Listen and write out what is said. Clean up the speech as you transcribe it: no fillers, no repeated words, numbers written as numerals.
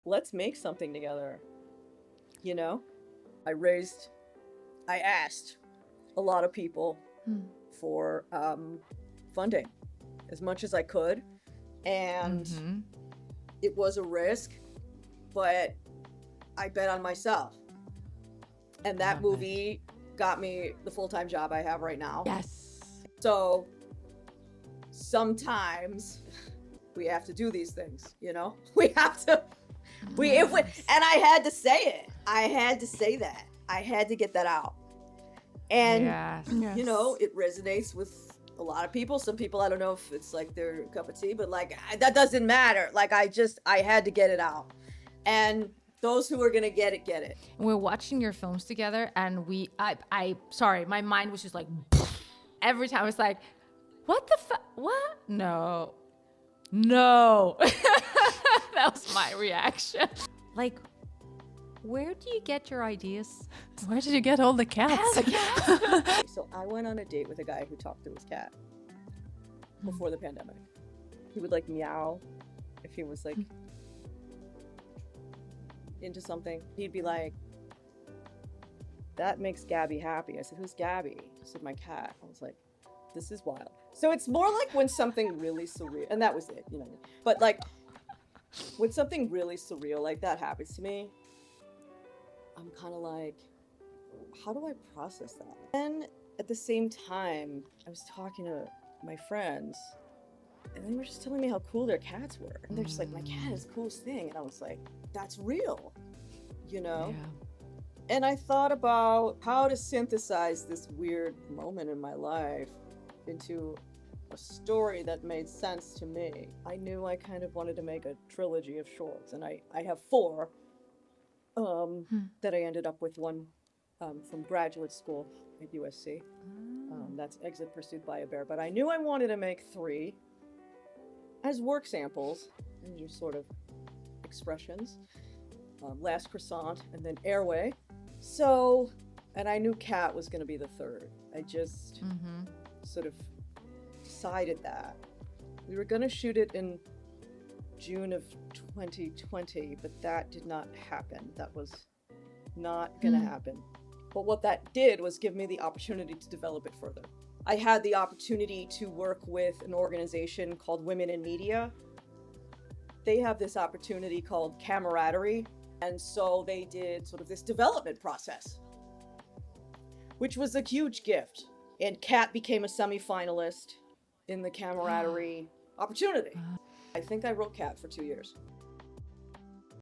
let's make something together. You know, I asked a lot of people for funding as much as I could, and it was a risk, but I bet on myself, and that movie got me the full-time job I have right now. Yes. So sometimes we have to do these things, you know? We have to, and I had to say it. I had to say that. I had to get that out. And, you know, it resonates with a lot of people. Some people, I don't know if it's like their cup of tea, but like, that doesn't matter. Like, I had to get it out. And those who are going to get it, get it. We're watching your films together, and sorry, my mind was just like, every time I was like, what the fuck? What? No. That was my reaction. Like, where do you get your ideas? Where did you get all the cats? So I went on a date with a guy who talked to his cat before the pandemic. He would like meow if he was like into something. He'd be like, that makes Gabby happy. I said, who's Gabby? He said, my cat. I was like, this is wild. So it's more like when something really surreal, and that was it, you know. But like, when something really surreal like that happens to me, I'm kind of like, how do I process that? And at the same time, I was talking to my friends, and they were just telling me how cool their cats were. And they're just like, my cat is the coolest thing. And I was like, that's real, you know? Yeah. And I thought about how to synthesize this weird moment in my life into a story that made sense to me. I knew I kind of wanted to make a trilogy of shorts, and I have 4 that I ended up with. One from graduate school at USC. That's Exit Pursued by a Bear. But I knew I wanted to make 3 as work samples and just sort of expressions. Last Croissant and then Airway. So, and I knew Cat was going to be the 3rd. I just sort of decided that. We were going to shoot it in June of 2020, but that did not happen. That was not going to happen. But what that did was give me the opportunity to develop it further. I had the opportunity to work with an organization called Women in Media. They have this opportunity called camaraderie. And so they did sort of this development process, which was a huge gift. And Kat became a semi-finalist in the camaraderie opportunity. I think I wrote Kat for 2 years.